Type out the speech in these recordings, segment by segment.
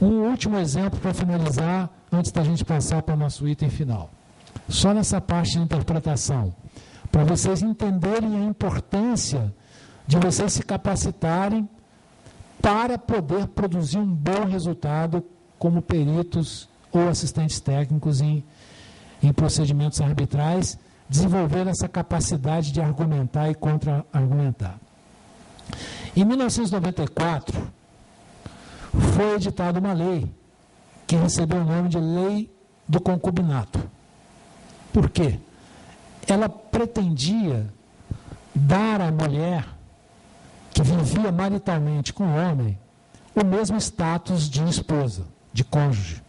Um último exemplo para finalizar, antes da gente passar para o nosso item final. Só nessa parte de interpretação, para vocês entenderem a importância de vocês se capacitarem para poder produzir um bom resultado como peritos ou assistentes técnicos em procedimentos arbitrais, desenvolver essa capacidade de argumentar e contra-argumentar. Em 1994, foi editada uma lei que recebeu o nome de Lei do Concubinato. Por quê? Ela pretendia dar à mulher que vivia maritalmente com o homem o mesmo status de esposa, de cônjuge.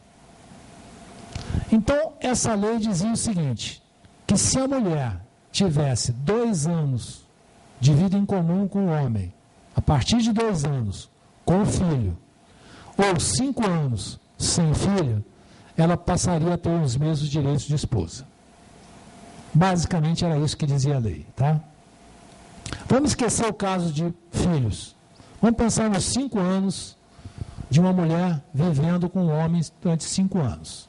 Então, essa lei dizia o seguinte, que se a mulher tivesse 2 anos de vida em comum com o homem, a partir de 2 anos, com o filho, ou 5 anos sem filho, ela passaria a ter os mesmos direitos de esposa. Basicamente era isso que dizia a lei, tá? Vamos esquecer o caso de filhos. Vamos pensar nos 5 anos de uma mulher vivendo com um homem durante 5 anos.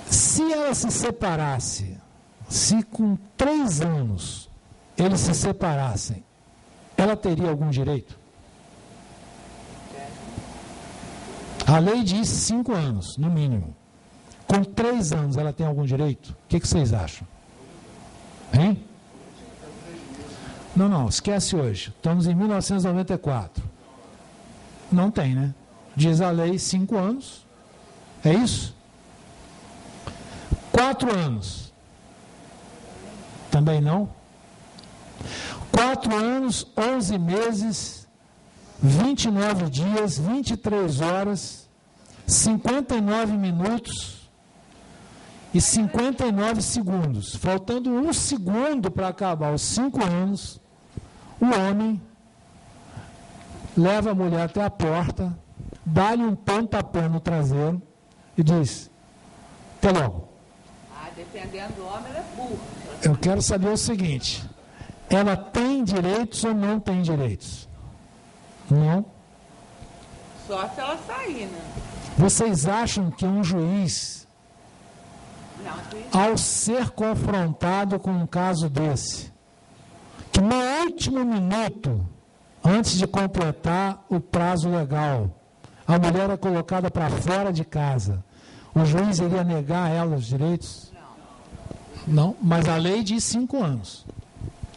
Se ela se separasse, se com 3 anos eles se separassem, ela teria algum direito? A lei diz 5 anos, no mínimo. Com 3 anos ela tem algum direito? O que vocês acham? Hein? Não, esquece hoje. Estamos em 1994. Não tem, né? Diz a lei 5 anos. É isso? 4 anos. Também não? 4 anos, 11 meses, 29 dias, 23 horas, 59 minutos e 59 segundos. Faltando 1 segundo para acabar os 5 anos, o homem leva a mulher até a porta, dá-lhe um pontapé no traseiro e diz, até logo. Dependendo do homem, ela é burra. Eu quero saber o seguinte, ela tem direitos ou não tem direitos? Não? Só se ela sair, né? Vocês acham que um juiz, ao ser confrontado com um caso desse, que no último minuto, antes de completar o prazo legal, a mulher é colocada para fora de casa, o juiz iria negar a ela os direitos? Não, mas a lei diz 5 anos.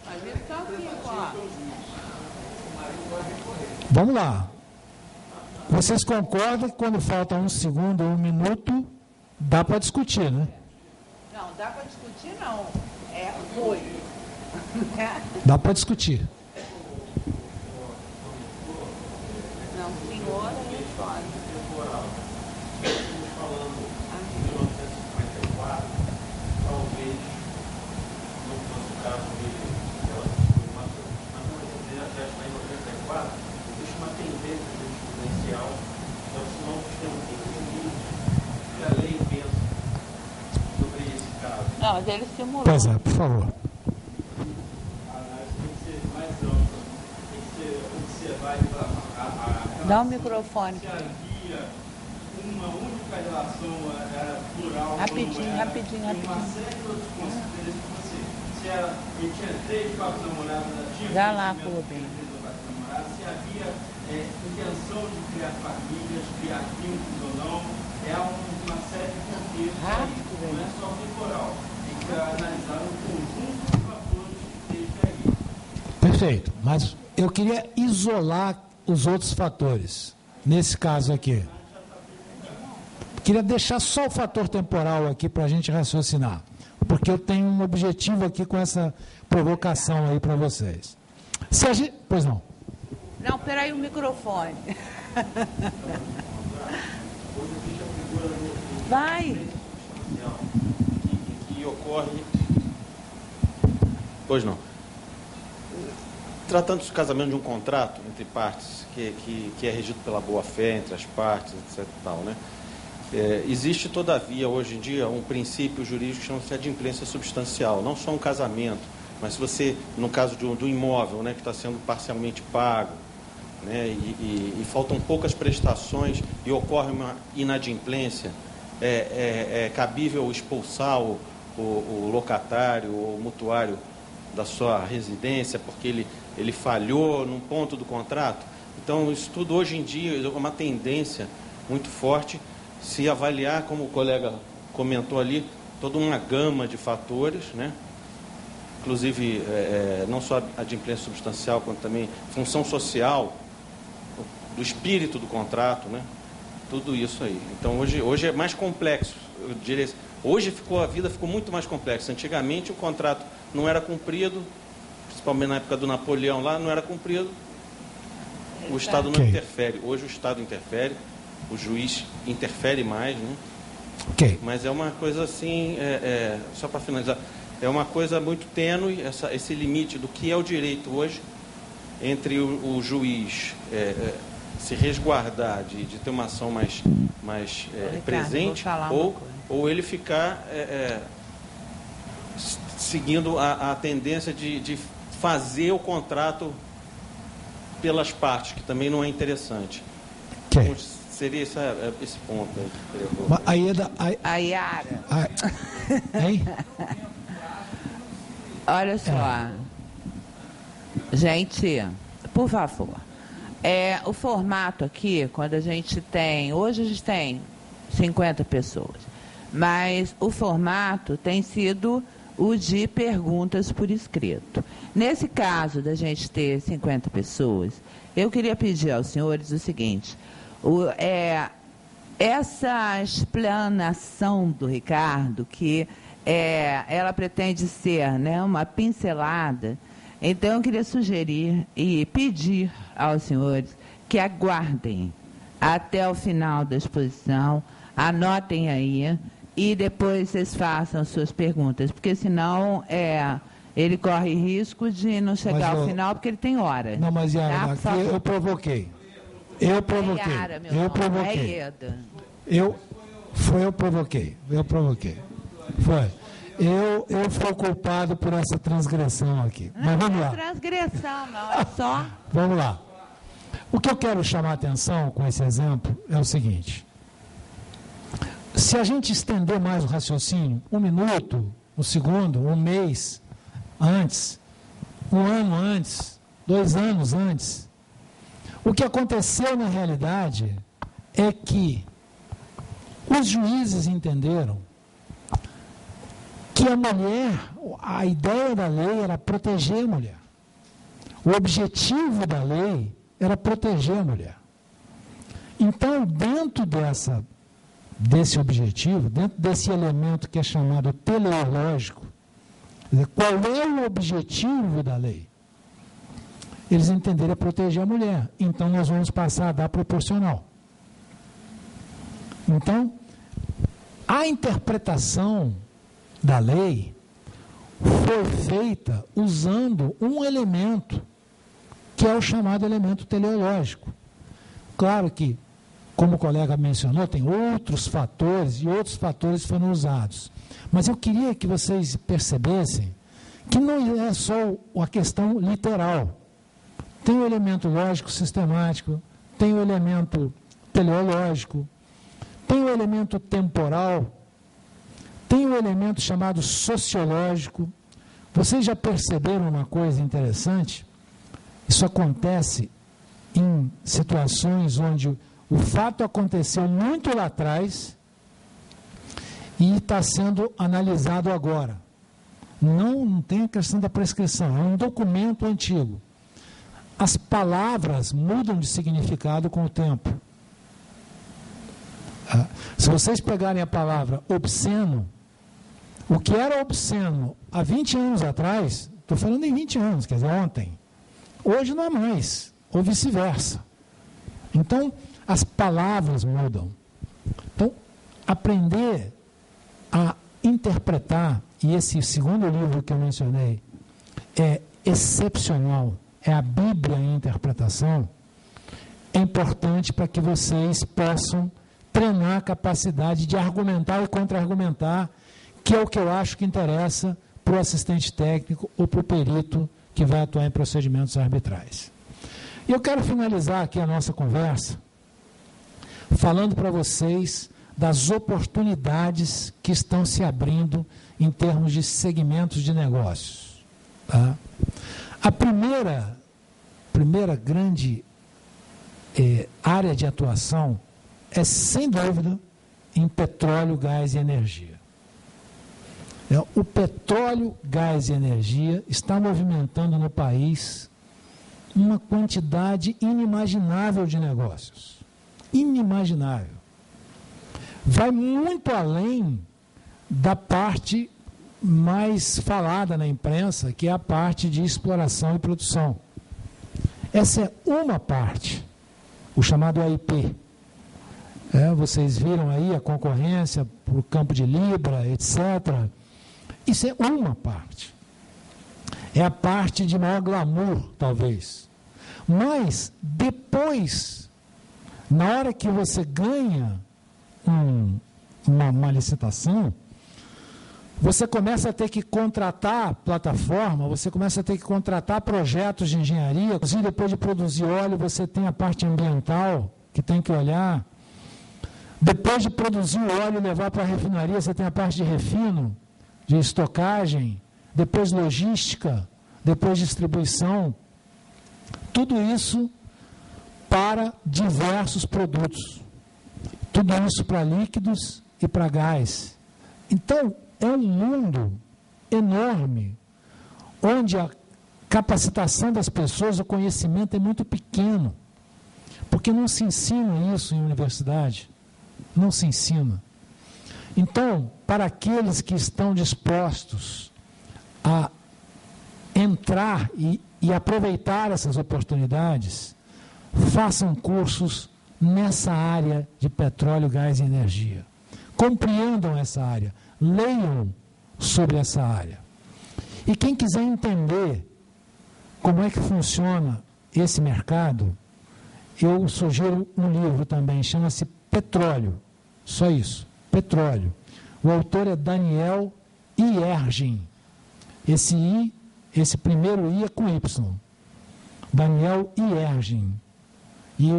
Mas eles estão 5 anos. Vamos lá. Vocês concordam que quando falta 1 segundo ou 1 minuto, dá para discutir, né? Não, dá para discutir não. Foi. Dá para discutir. Não, senhora, é fora. Talvez não fosse o caso dela, mas já está em 94, existe uma tendência jurisprudencial, então se não tem que a lei pensa sobre esse caso. Não, mas ele simulou. Pois é, por favor. A análise tem que ser mais ampla, tem que ser observar a Dá o microfone. se havia uma única relação plural. Rapidinho. Uma série de outros conselhos que você. Se ele tinha 3, 4 namoradas, tinha. Dá lá, Rubem. Se havia intenção de criar famílias, criar vínculos ou não, é uma série de contextos. Rápido, não é só temporal. Tem que analisar um conjunto de fatores que esteja aí. Perfeito, mas eu queria isolar os outros fatores, nesse caso aqui. Queria deixar só o fator temporal aqui para a gente raciocinar, porque eu tenho um objetivo aqui com essa provocação aí para vocês. Se a gente... Pois não. Não, peraí o microfone. Vai. Que ocorre... Pois não. Tratando-se do casamento de um contrato entre partes, que é regido pela boa-fé entre as partes, etc. e tal, né? Existe, todavia, hoje em dia, um princípio jurídico que chama-se adimplência substancial. Não só um casamento, mas se você, no caso do imóvel, né, que está sendo parcialmente pago, né, e faltam poucas prestações e ocorre uma inadimplência, é cabível expulsar o locatário ou o mutuário da sua residência porque ele falhou num ponto do contrato? Então, isso tudo hoje em dia é uma tendência muito forte. Se avaliar, como o colega comentou ali, toda uma gama de fatores, né? Inclusive, não só a adimplência substancial, quanto também função social, do espírito do contrato, né? Tudo isso aí. Então, hoje é mais complexo. Eu diria, hoje a vida ficou muito mais complexa. Antigamente, o contrato não era cumprido, principalmente na época do Napoleão lá, não era cumprido. O Estado não interfere. Hoje o Estado interfere, o juiz interfere mais, né? Mas é uma coisa assim, só para finalizar, é uma coisa muito tênue, esse limite do que é o direito hoje, entre o juiz se resguardar de ter uma ação mais Ricardo, presente, ou ele ficar seguindo a tendência de fazer o contrato pelas partes, que também não é interessante. Então, seria esse ponto aí. A Yara. Hein? Olha só. Gente, por favor. O formato aqui, quando a gente tem... Hoje a gente tem 50 pessoas. Mas o formato tem sido o de perguntas por escrito. Nesse caso da gente ter 50 pessoas, eu queria pedir aos senhores o seguinte: essa explanação do Ricardo, que ela pretende ser, né, uma pincelada, então eu queria sugerir e pedir aos senhores que aguardem até o final da exposição, anotem aí, e depois vocês façam suas perguntas, porque senão ele corre risco de não chegar ao final, porque ele tem hora. Não, mas Yara, tá? aqui eu provoquei. Eu provoquei. Foi. Eu fui culpado por essa transgressão aqui. Mas vamos lá. Não é transgressão, não, é só... Vamos lá. O que eu quero chamar a atenção com esse exemplo é o seguinte: se a gente estender mais o raciocínio, 1 minuto, 1 segundo, 1 mês antes, 1 ano antes, 2 anos antes, o que aconteceu na realidade é que os juízes entenderam que a mulher, a ideia da lei era proteger a mulher. O objetivo da lei era proteger a mulher. Então, dentro desse objetivo, dentro desse elemento que é chamado teleológico, qual é o objetivo da lei? Eles entenderam proteger a mulher. Então, nós vamos passar a dar proporcional. Então, a interpretação da lei foi feita usando um elemento, que é o chamado elemento teleológico. Claro que, como o colega mencionou, tem outros fatores, e outros fatores foram usados. Mas eu queria que vocês percebessem que não é só a questão literal. Tem o elemento lógico sistemático, tem o elemento teleológico, tem o elemento temporal, tem o elemento chamado sociológico. Vocês já perceberam uma coisa interessante? Isso acontece em situações onde o fato aconteceu muito lá atrás e está sendo analisado agora. Não tem a questão da prescrição, é um documento antigo. As palavras mudam de significado com o tempo. Se vocês pegarem a palavra obsceno, o que era obsceno há 20 anos atrás, estou falando em 20 anos, quer dizer, ontem, hoje não é mais, ou vice-versa. Então, as palavras mudam. Então, aprender a interpretar, e esse segundo livro que eu mencionei é excepcional, é a Bíblia em interpretação, é importante para que vocês possam treinar a capacidade de argumentar e contra-argumentar, que é o que eu acho que interessa para o assistente técnico ou para o perito que vai atuar em procedimentos arbitrais. E eu quero finalizar aqui a nossa conversa falando para vocês das oportunidades que estão se abrindo em termos de segmentos de negócios. Tá? A primeira grande área de atuação é, sem dúvida, em petróleo, gás e energia. O petróleo, gás e energia está movimentando no país uma quantidade inimaginável de negócios. Inimaginável. Vai muito além da parte mais falada na imprensa, que é a parte de exploração e produção. Essa é uma parte, o chamado AIP. Vocês viram aí a concorrência para o campo de Libra, etc. Isso é uma parte. É a parte de maior glamour, talvez. Mas, depois, na hora que você ganha uma licitação, você começa a ter que contratar plataforma, você começa a ter que contratar projetos de engenharia. Inclusive, depois de produzir óleo, você tem a parte ambiental que tem que olhar. Depois de produzir o óleo e levar para a refinaria, você tem a parte de refino, de estocagem, depois logística, depois distribuição. Tudo isso para diversos produtos. Tudo isso para líquidos e para gás. Então, é um mundo enorme, onde a capacitação das pessoas, o conhecimento é muito pequeno, porque não se ensina isso em universidade, não se ensina. Então, para aqueles que estão dispostos a entrar e aproveitar essas oportunidades, façam cursos nessa área de petróleo, gás e energia. Compreendam essa área. Leiam sobre essa área. E quem quiser entender como é que funciona esse mercado, eu sugiro um livro também, chama-se Petróleo. Só isso, Petróleo. O autor é Daniel Yergin. Esse primeiro I é com Y. Daniel Yergin. E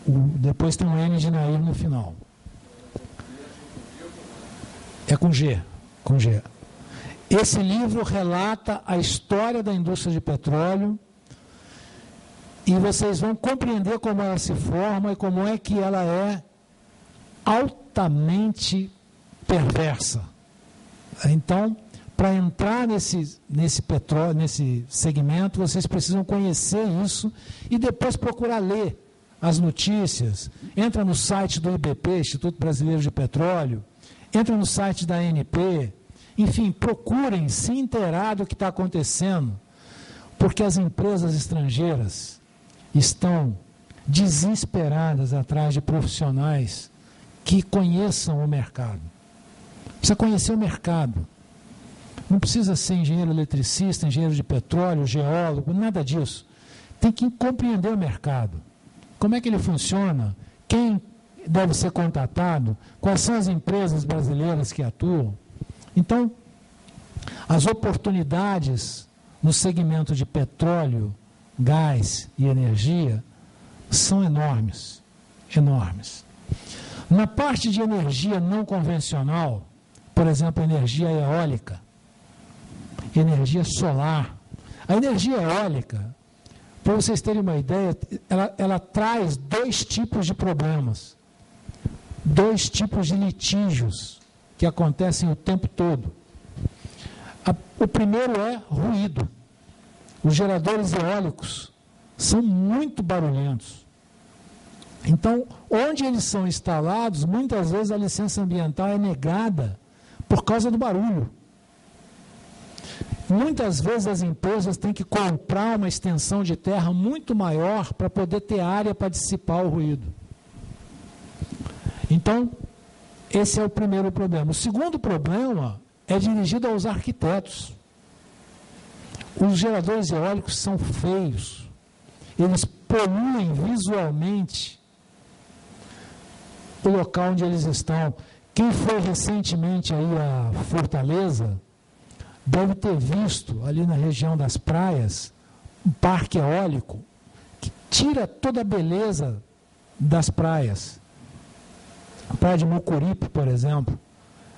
depois tem um N de Nair no final. É com G. Esse livro relata a história da indústria de petróleo e vocês vão compreender como ela se forma e como é que ela é altamente perversa. Então, para entrar nesse petróleo, nesse segmento, vocês precisam conhecer isso e depois procurar ler as notícias. Entra no site do IBP, Instituto Brasileiro de Petróleo, entra no site da ANP, enfim, procurem se inteirar do que está acontecendo, porque as empresas estrangeiras estão desesperadas atrás de profissionais que conheçam o mercado. Precisa conhecer o mercado. Não precisa ser engenheiro eletricista, engenheiro de petróleo, geólogo, nada disso. Tem que compreender o mercado. Como é que ele funciona? Quem deve ser contatado? Quais são as empresas brasileiras que atuam? Então, as oportunidades no segmento de petróleo, gás e energia são enormes, enormes. Na parte de energia não convencional, por exemplo, energia eólica, energia solar, a energia eólica, para vocês terem uma ideia, ela traz dois tipos de problemas, dois tipos de litígios que acontecem o tempo todo. O primeiro é ruído. Os geradores eólicos são muito barulhentos. Então, onde eles são instalados, muitas vezes a licença ambiental é negada por causa do barulho. Muitas vezes as empresas têm que comprar uma extensão de terra muito maior para poder ter área para dissipar o ruído. Então, esse é o primeiro problema. O segundo problema é dirigido aos arquitetos. Os geradores eólicos são feios. Eles poluem visualmente o local onde eles estão. Quem foi recentemente aí a Fortaleza deve ter visto ali na região das praias um parque eólico tira toda a beleza das praias. A praia de Mucuripe, por exemplo,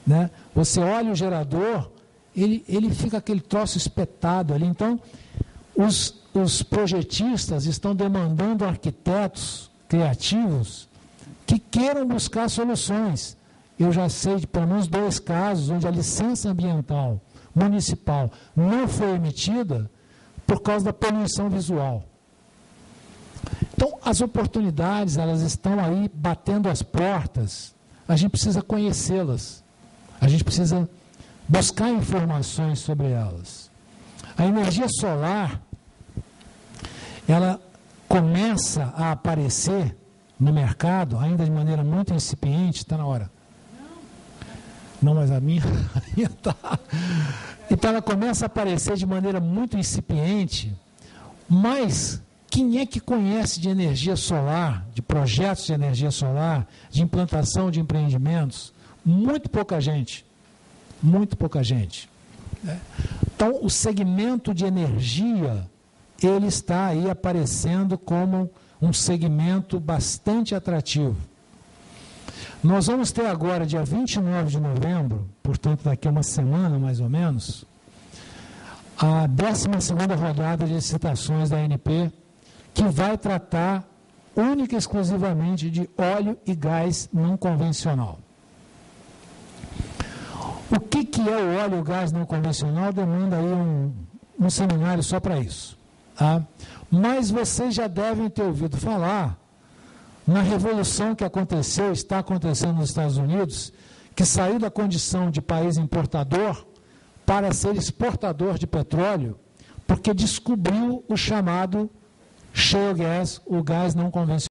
né? Você olha o gerador, ele fica aquele troço espetado ali. Então, os projetistas estão demandando arquitetos criativos que queiram buscar soluções. Eu já sei de pelo menos 2 casos onde a licença ambiental municipal não foi emitida por causa da poluição visual. Então, as oportunidades, elas estão aí batendo as portas, a gente precisa conhecê-las, a gente precisa buscar informações sobre elas. A energia solar, ela começa a aparecer no mercado, ainda de maneira muito incipiente. Está na hora. Não, mas a minha está. Então ela começa a aparecer de maneira muito incipiente, mas quem é que conhece de energia solar, de projetos de energia solar, de implantação de empreendimentos? Muito pouca gente. Muito pouca gente. Então o segmento de energia, ele está aí aparecendo como um segmento bastante atrativo. Nós vamos ter agora, dia 29 de novembro, portanto daqui a uma semana mais ou menos, a 12ª rodada de licitações da ANP, que vai tratar única e exclusivamente de óleo e gás não convencional. O que é o óleo e o gás não convencional demanda aí um seminário só para isso. Tá? Mas vocês já devem ter ouvido falar na revolução que aconteceu, está acontecendo nos Estados Unidos, que saiu da condição de país importador para ser exportador de petróleo, porque descobriu o chamado shale gas, o gás não convencional.